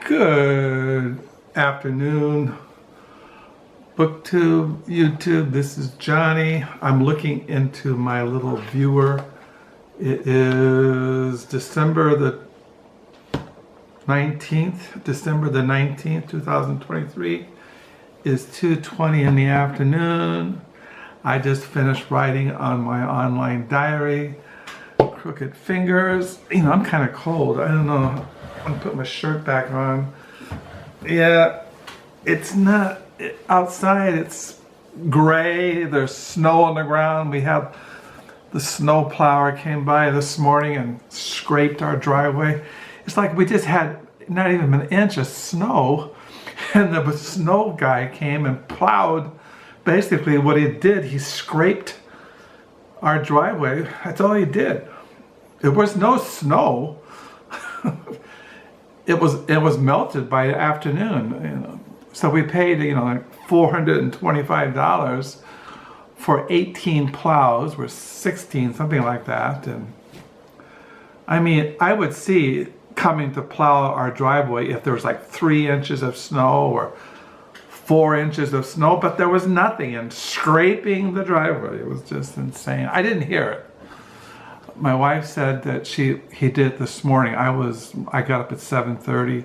Good afternoon, BookTube, YouTube. This is Johnny. I'm looking into my little viewer. It is December the 19th, 2023. It's 2:20 in the afternoon. I just finished writing on my online diary, Crooked Fingers. You know, I'm kind of cold. I don't know. I'm gonna put my shirt back on. Yeah, it's not outside. It's gray. There's snow on the ground. We have the snow plower came by this morning and scraped our driveway. It's like we just had not even an inch of snow, and the snow guy came and plowed. Basically, what he did, he scraped our driveway. That's all he did. There was no snow. It was melted by the afternoon, you know. So we paid, you know, like $425 for 18 plows, or 16, something like that. And I mean, I would see coming to plow our driveway if there was like 3 inches of snow or 4 inches of snow, but there was nothing, and scraping the driveway. It was just insane. I didn't hear it. My wife said that he did it this morning. I got up at 7:30.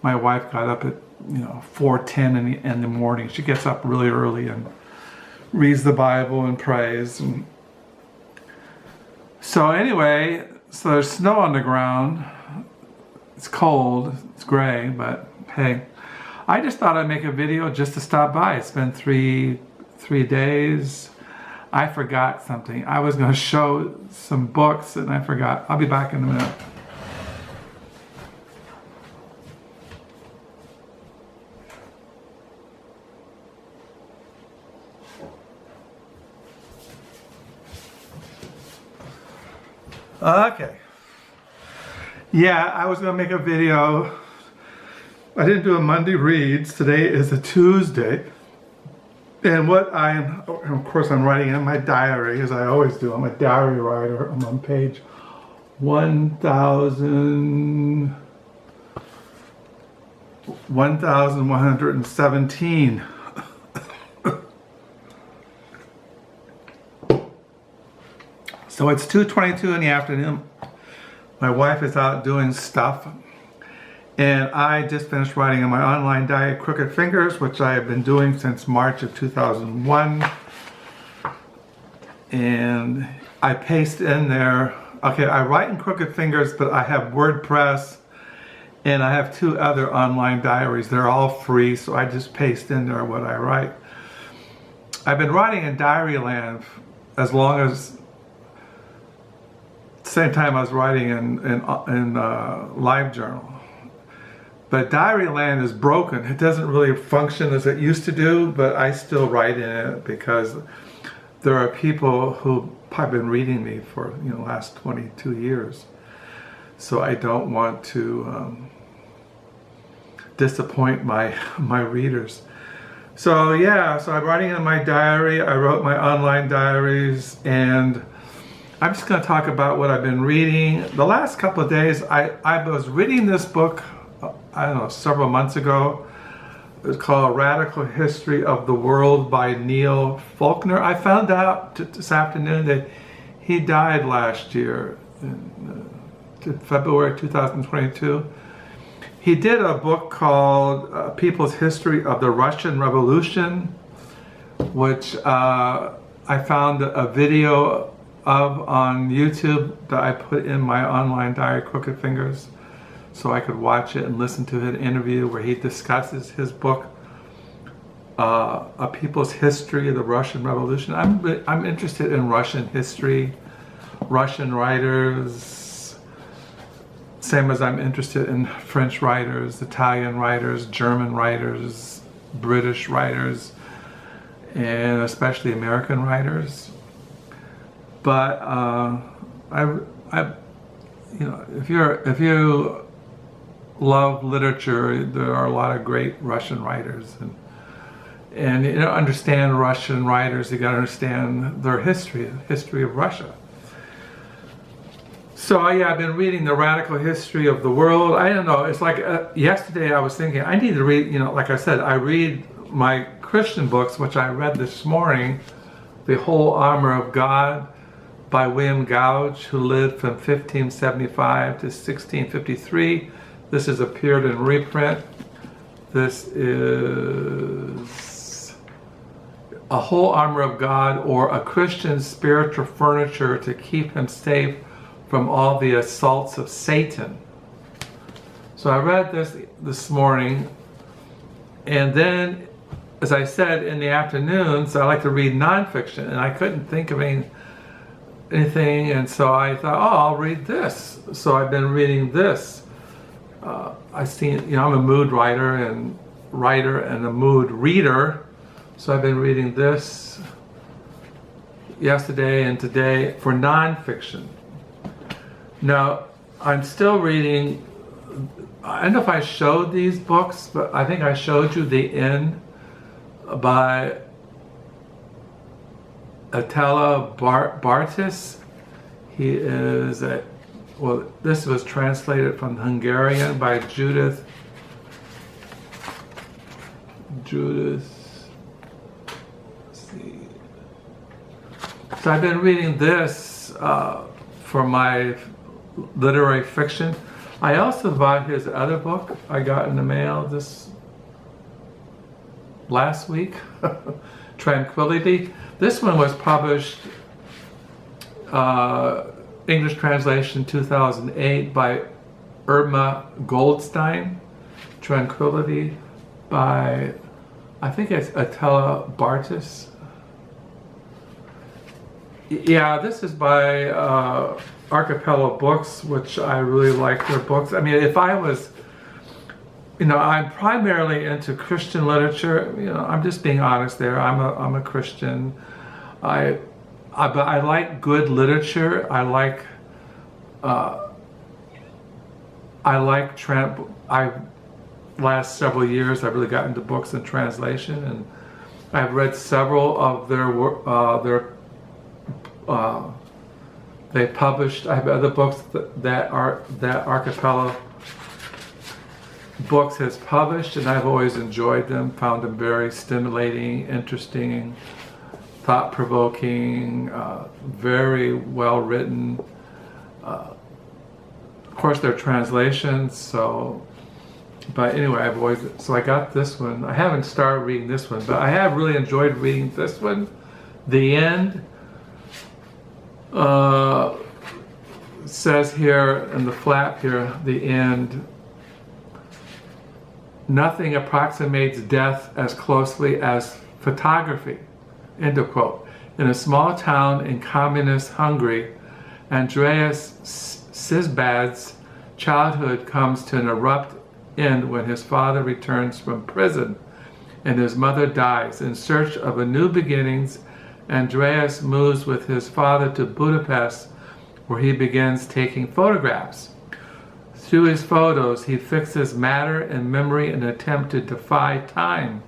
My wife got up at 4:10 in the morning. She gets up really early and reads the Bible and prays. And so anyway, so there's snow on the ground. It's cold. It's gray, but hey, I just thought I'd make a video just to stop by. It's been three days. I forgot something. I was going to show some books and I forgot. I'll be back in a minute. Okay. Yeah, I was going to make a video. I didn't do a Monday reads. Today is a Tuesday. And of course I'm writing in my diary, as I always do. I'm a diary writer. I'm on page 1117. So it's 2:22 in the afternoon. My wife is out doing stuff. And I just finished writing in my online diary, Crooked Fingers, which I have been doing since March of 2001. And I paste in there, okay, I write in Crooked Fingers, but I have WordPress, and I have 2 other online diaries. They're all free, so I just paste in there what I write. I've been writing in Diaryland as long as, same time I was writing in LiveJournal. But Diaryland is broken. It doesn't really function as it used to do, but I still write in it because there are people who have been reading me for the last 22 years. So I don't want to disappoint my readers. So yeah, so I'm writing in my diary. I wrote my online diaries, and I'm just going to talk about what I've been reading. The last couple of days, I was reading this book, I don't know, several months ago. It's called Radical History of the World by Neil Faulkner. I found out this afternoon that he died last year, in February 2022. He did a book called People's History of the Russian Revolution, which I found a video of on YouTube that I put in my online diary, Crooked Fingers, so I could watch it and listen to an interview where he discusses his book, A People's History of the Russian Revolution. I'm interested in Russian history, Russian writers, same as I'm interested in French writers, Italian writers, German writers, British writers, and especially American writers. But if you love literature, there are a lot of great Russian writers, and understand Russian writers, you got to understand their history, the history of Russia. So yeah, I've been reading The Radical History of the World. I don't know, it's like yesterday I was thinking, I need to read, like I said, I read my Christian books, which I read this morning, The Whole Armor of God by William Gouge, who lived from 1575 to 1653. This has appeared in reprint. This is A Whole Armor of God, or a Christian's spiritual furniture to keep him safe from all the assaults of Satan. So I read this morning, and then, as I said, in the afternoons, I like to read nonfiction, and I couldn't think of anything, and so I thought, oh, I'll read this. So I've been reading this. I'm a mood writer and a mood reader, so I've been reading this yesterday and today for nonfiction. Now, I'm still reading, I don't know if I showed these books, but I think I showed you The Inn by Attila Bartis. He is this was translated from Hungarian by Judith. Let's see. So I've been reading this for my literary fiction. I also bought his other book I got in the mail this last week, Tranquility. This one was published, English translation 2008 by Imre Goldstein. Tranquility by, I think it's Attila Bartis. Yeah, this is by Archipelago Books, which I really like their books. I mean, if I was, I'm primarily into Christian literature. I'm just being honest there. I'm a Christian. But I like good literature. Last several years I've really gotten into books in translation, and I've read several of they published. I have other books that Archipelago Books has published, and I've always enjoyed them, found them very stimulating, interesting, thought-provoking, very well written. Of course, they're translations, but anyway, I got this one. I haven't started reading this one, but I have really enjoyed reading this one. The End says here in the flap here, The End. Nothing approximates death as closely as photography. End of quote. In a small town in communist Hungary, Andreas Sisbad's childhood comes to an abrupt end when his father returns from prison and his mother dies. In search of a new beginnings, Andreas moves with his father to Budapest, where he begins taking photographs. Through his photos, he fixes matter and memory in an attempt to defy time.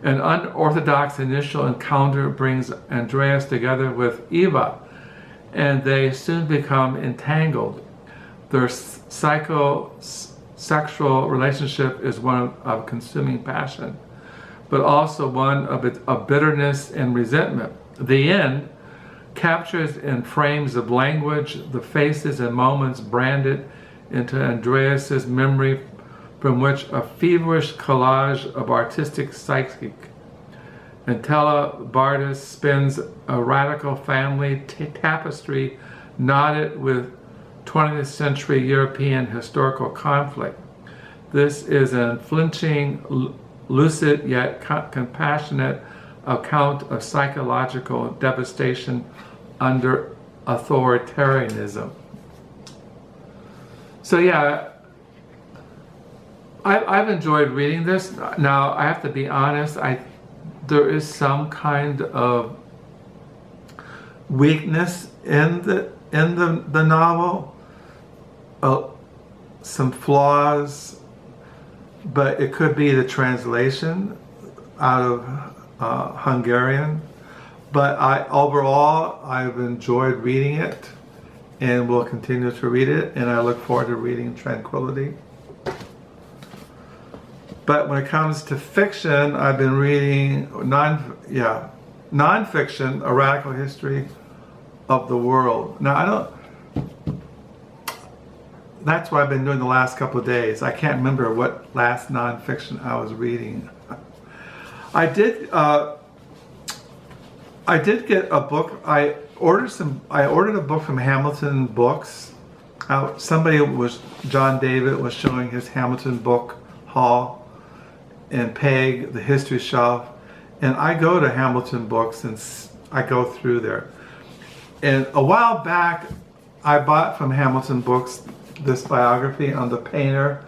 An unorthodox initial encounter brings Andreas together with Eva, and they soon become entangled. Their psychosexual relationship is one of consuming passion, but also one of bitterness and resentment. The End captures in frames of language the faces and moments branded into Andreas's memory, from which a feverish collage of artistic psyche. Attila Bartis spins a radical family tapestry knotted with 20th century European historical conflict. This is an unflinching, lucid yet compassionate account of psychological devastation under authoritarianism. So yeah, I've enjoyed reading this. Now I have to be honest, there is some kind of weakness in the novel, some flaws, but it could be the translation out of Hungarian. But overall I've enjoyed reading it, and will continue to read it, and I look forward to reading Tranquility. But when it comes to fiction, I've been reading nonfiction, A Radical History of the World. Now, that's what I've been doing the last couple of days. I can't remember what last nonfiction I was reading. I did get a book. I ordered a book from Hamilton Books. John David was showing his Hamilton book haul, and Peg, the history shelf, and I go to Hamilton Books and I go through there. And a while back, I bought from Hamilton Books this biography on the painter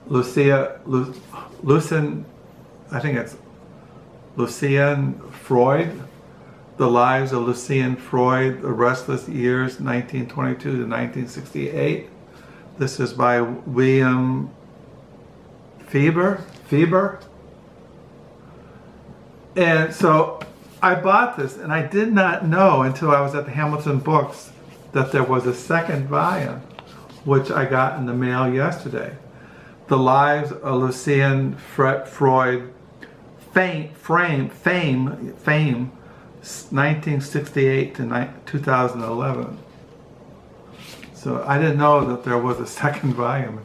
Lucian, I think it's Lucian Freud, The Lives of Lucian Freud, The Restless Years, 1922 to 1968. This is by William Feaver. And so I bought this, and I did not know until I was at the Hamilton Books that there was a second volume, which I got in the mail yesterday. The Lives of Lucian Freud, Fame, 1968 to 2011. So I didn't know that there was a second volume.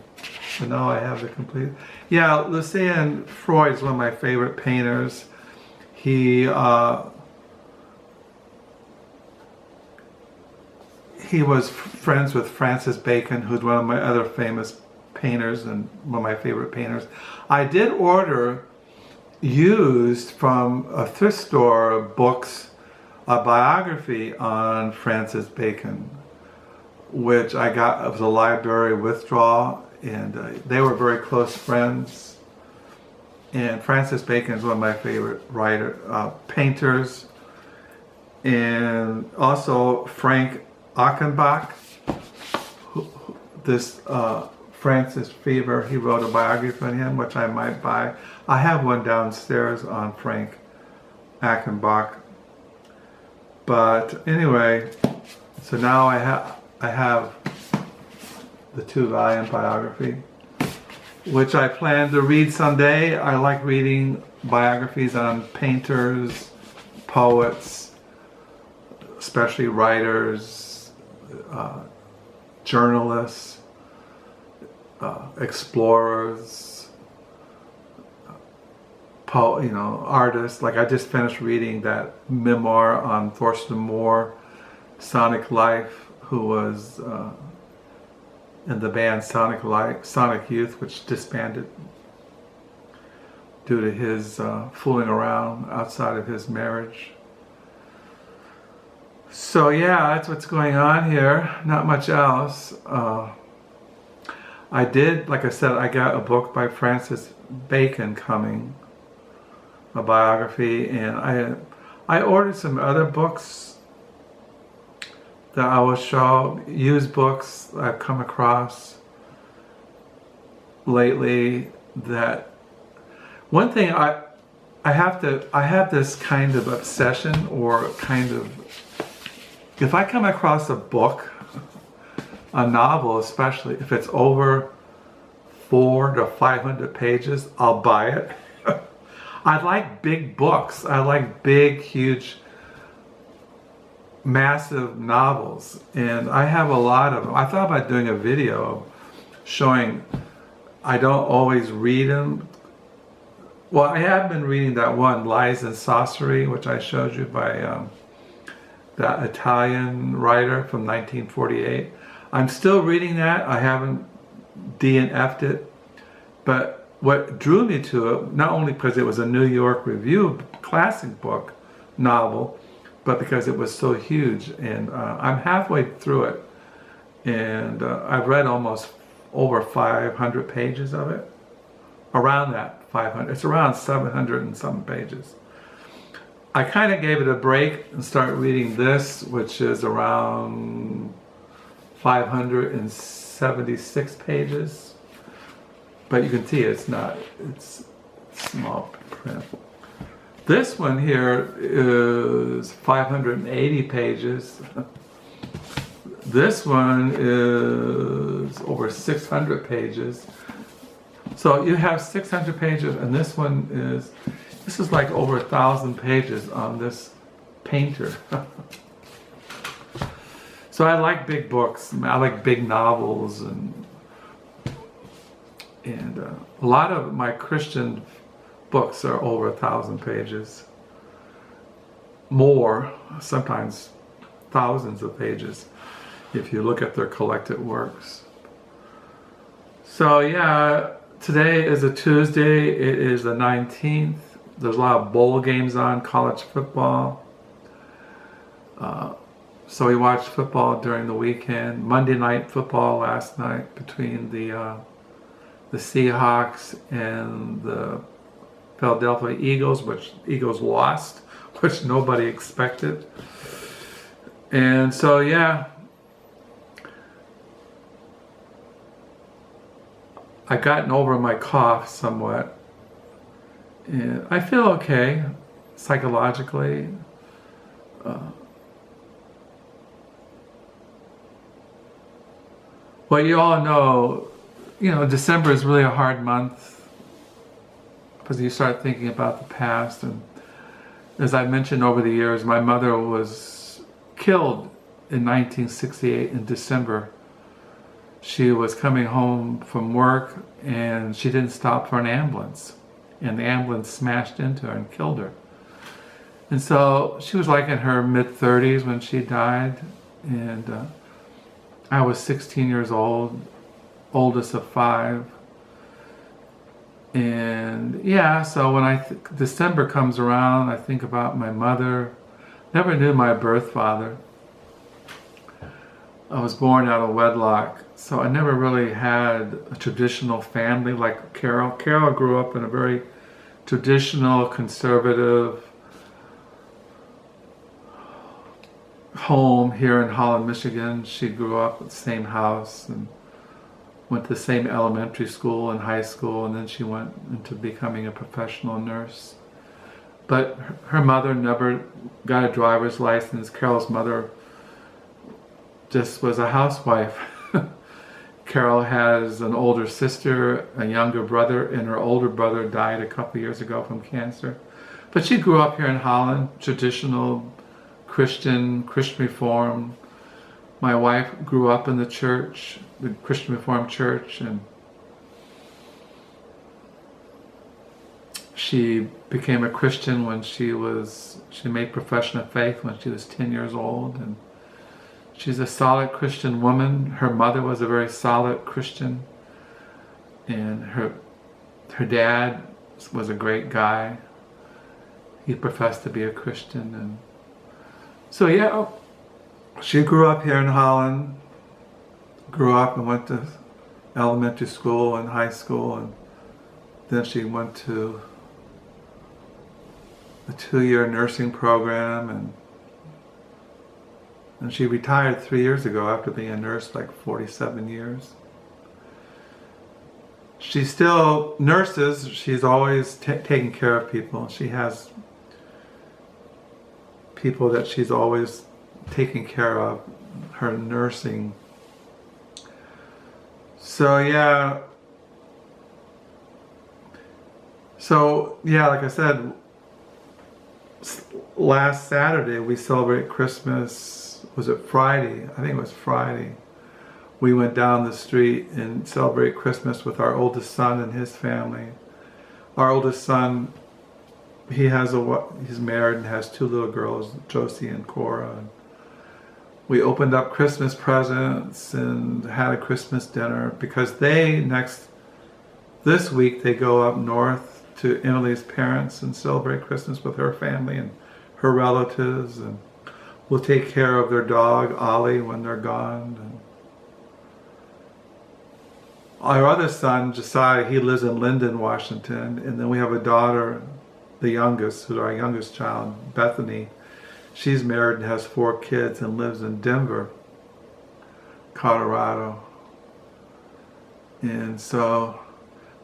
So now I have the complete. Yeah, Lucian Freud is one of my favorite painters. He was friends with Francis Bacon, who's one of my other famous painters and one of my favorite painters. I did order used from a thrift store books, a biography on Francis Bacon, which I got. It was a library withdrawal, and they were very close friends. And Francis Bacon is one of my favorite painters. And also Frank Achenbach, Francis Feaver, he wrote a biography on him, which I might buy. I have one downstairs on Frank Achenbach. But anyway, so now I have the 2-volume biography, which I plan to read someday. I like reading biographies on painters, poets, especially writers, journalists, explorers, artists. Like I just finished reading that memoir on Thorsten Moore, Sonic Life, who was in the band Sonic Youth, which disbanded due to his fooling around outside of his marriage. So yeah, that's what's going on here. Not much else. I did, like I said, I got a book by Francis Bacon coming, a biography, and I ordered some other books that I will show, used books I've come across lately. That one thing I have this kind of obsession, or kind of, if I come across a book, a novel especially, if it's over 400 to 500 pages, I'll buy it. I like big books. I like big, huge, massive novels, and I have a lot of them. I thought about doing a video showing. I don't always read them. Well, I have been reading that one, Lies and Sorcery, which I showed you, by that Italian writer from 1948. I'm still reading that. I haven't DNF'd it, but what drew me to it, not only because it was a New York Review classic book, novel, but because it was so huge. And I'm halfway through it, and I've read almost over 500 pages of it. Around that 500, it's around 700 and some pages. I kind of gave it a break and started reading this, which is around 576 pages. But you can see it's small print. This one here is 580 pages. This one is over 600 pages. So you have 600 pages, and this is like over 1,000 pages on this painter. So I like big books. I like big novels, and a lot of my Christian books are over 1,000 pages. More, sometimes thousands of pages, if you look at their collected works. So yeah, today is a Tuesday. It is the 19th. There's a lot of bowl games on, college football. So we watched football during the weekend. Monday night football last night between the Seahawks and the Philadelphia Eagles, which Eagles lost, which nobody expected. And so yeah, I've gotten over my cough somewhat, and I feel okay psychologically. Well, you all know, December is really a hard month because you start thinking about the past. And as I mentioned over the years, my mother was killed in 1968 in December. She was coming home from work and she didn't stop for an ambulance. And the ambulance smashed into her and killed her. And so she was like in her mid-30s when she died. And I was 16 years old, oldest of 5. And yeah, so when December comes around, I think about my mother. Never knew my birth father. I was born out of wedlock, so I never really had a traditional family like Carol. Carol grew up in a very traditional, conservative home here in Holland, Michigan. She grew up at the same house and went to the same elementary school and high school, and then she went into becoming a professional nurse. But her mother never got a driver's license. Carol's mother just was a housewife. Carol has an older sister, a younger brother, and her older brother died a couple years ago from cancer. But she grew up here in Holland, traditional Christian Reformed. My wife grew up in the church, the Christian Reformed church, and she became a Christian when she made profession of faith when she was 10 years old, and she's a solid Christian woman. Her mother was a very solid Christian, and her dad was a great guy. He professed to be a Christian, and so yeah, she grew up here in Holland, grew up and went to elementary school and high school, and then she went to a 2-year nursing program, and she retired 3 years ago after being a nurse like 47 years. She still nurses. She's always taking care of people. She has people that she's always taking care of, her nursing. So yeah, like I said, last Saturday we celebrate Christmas. Was it Friday? I think it was Friday. We went down the street and celebrate Christmas with our oldest son and his family. Our oldest son, he's married and has 2 little girls, Josie and Cora. And we opened up Christmas presents and had a Christmas dinner because this week they go up north to Emily's parents and celebrate Christmas with her family and her relatives, and we'll take care of their dog Ollie when they're gone. And our other son, Josiah, he lives in Linden, Washington, and then we have a daughter, the youngest, who's our youngest child, Bethany. She's married and has 4 kids and lives in Denver, Colorado. And so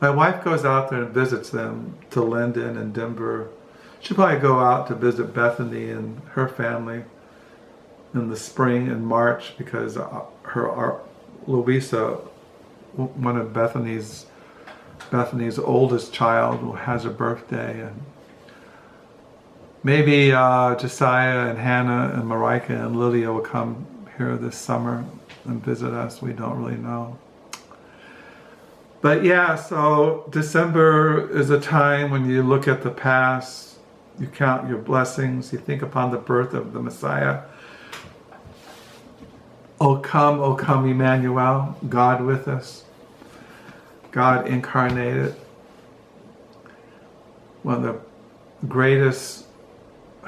my wife goes out there and visits them to Linden and Denver. She'll probably go out to visit Bethany and her family in the spring in March, because Louisa, one of Bethany's oldest child, has a birthday, and maybe Josiah and Hannah and Marika and Lydia will come here this summer and visit us. We don't really know. But yeah, so December is a time when you look at the past, you count your blessings, you think upon the birth of the Messiah. O come, Emmanuel, God with us, God incarnated. One of the greatest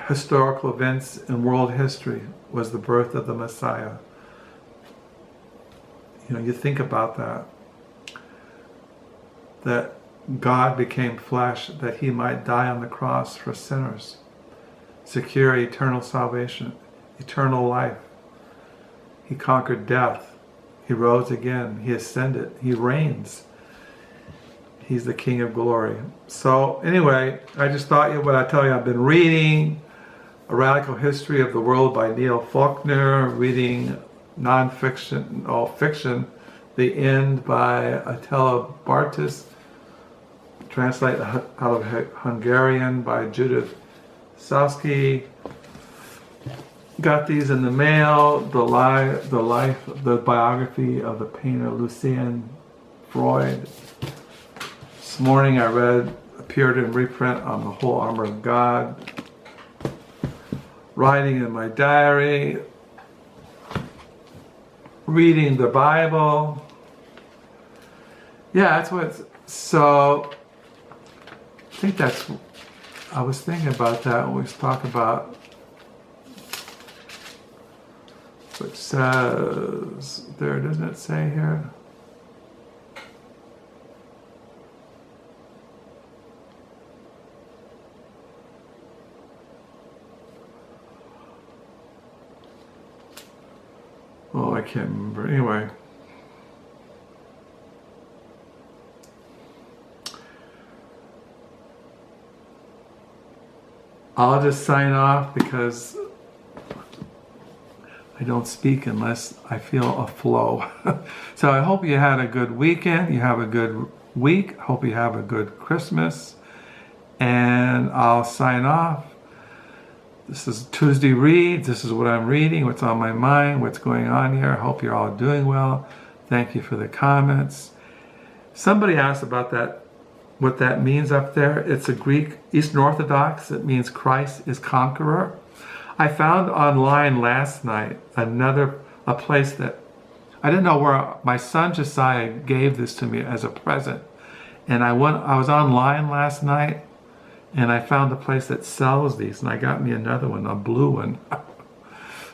historical events in world history was the birth of the Messiah. You know, you think about that God became flesh that he might die on the cross for sinners, secure eternal salvation, eternal life. He conquered death. He rose again. He ascended. He reigns. He's the King of glory. So anyway, I just thought what I tell you, I've been reading A Radical History of the World by Neil Faulkner, reading non-fiction, fiction, The End by Attila Bartis, translated out of Hungarian by Judith Sollosy. Got these in the mail. The biography of the painter Lucian, Freud. This morning I read, appeared in reprint on The Whole Armor of God. Writing in my diary. Reading the Bible. Yeah, that's what. So I think that's. I was thinking about that when we talk about. Which says there, doesn't it say here? Oh, I can't remember. Anyway. I'll just sign off because I don't speak unless I feel a flow. So I hope you had a good weekend. You have a good week. Hope you have a good Christmas. And I'll sign off. This is Tuesday Reads. This is what I'm reading, what's on my mind, what's going on here. I hope you're all doing well. Thank you for the comments. Somebody asked about that, what that means up there. It's a Greek, Eastern Orthodox. It means Christ is conqueror. I found online last night a place that I didn't know where. My son Josiah gave this to me as a present, and I was online last night, and I found a place that sells these, and I got me another one, a blue one.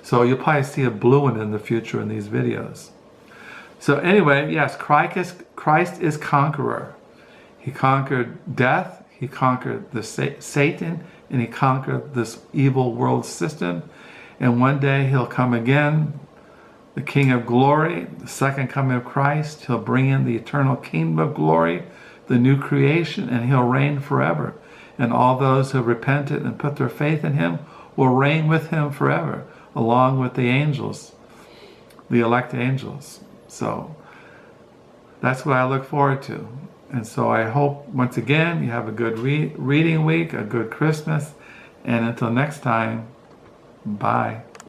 So you'll probably see a blue one in the future in these videos. So anyway, yes, Christ is conqueror. He conquered death. He conquered Satan, and he conquered this evil world system. And one day he'll come again, the King of glory, the second coming of Christ. He'll bring in the eternal kingdom of glory, the new creation, and he'll reign forever. And all those who have repented and put their faith in him will reign with him forever, along with the angels, the elect angels. So that's what I look forward to. And so I hope, once again, you have a good reading week, a good Christmas, and until next time, bye.